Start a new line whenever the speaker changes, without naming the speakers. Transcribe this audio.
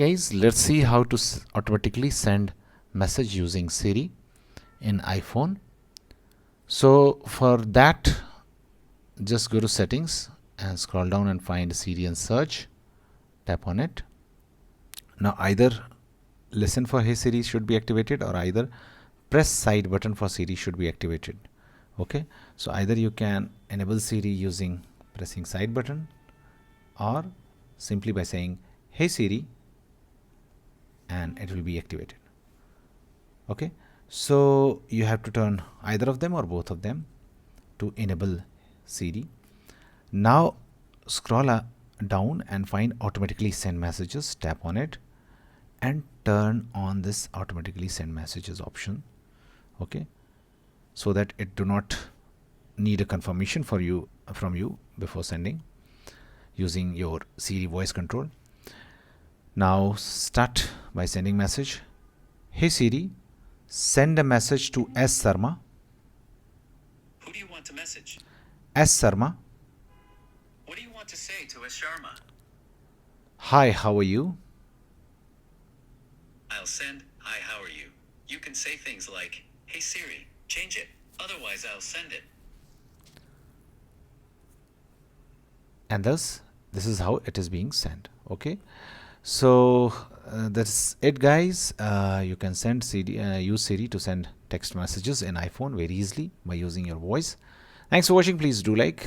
Guys, let's see how to automatically send message using Siri in iPhone. So for that, just go to settings and scroll down and find Siri and search. Tap on it. Now either listen for Hey Siri should be activated, or either press side button for Siri should be activated. Okay, so either you can enable Siri using pressing side button, or simply by saying Hey Siri, and it will be activated. Okay, so you have to turn either of them or both of them to enable Siri. Now scroll down and find automatically send messages. Tap on it and turn on this automatically send messages option. Okay, so that it do not need a confirmation from you before sending using your Siri voice control. Now start by sending message. Hey Siri, send a message to S Sarma.
Who do you want to message?
S Sarma.
What do you want to say to S. Sharma?
Hi, how are you?
I'll send, hi, how are you? You can say things like, hey Siri, change it. Otherwise, I'll send it.
And thus, this is how it is being sent. Okay, so that's it, guys. You can send Siri, use Siri to send text messages in iPhone very easily by using your voice. Thanks for watching. Please do like.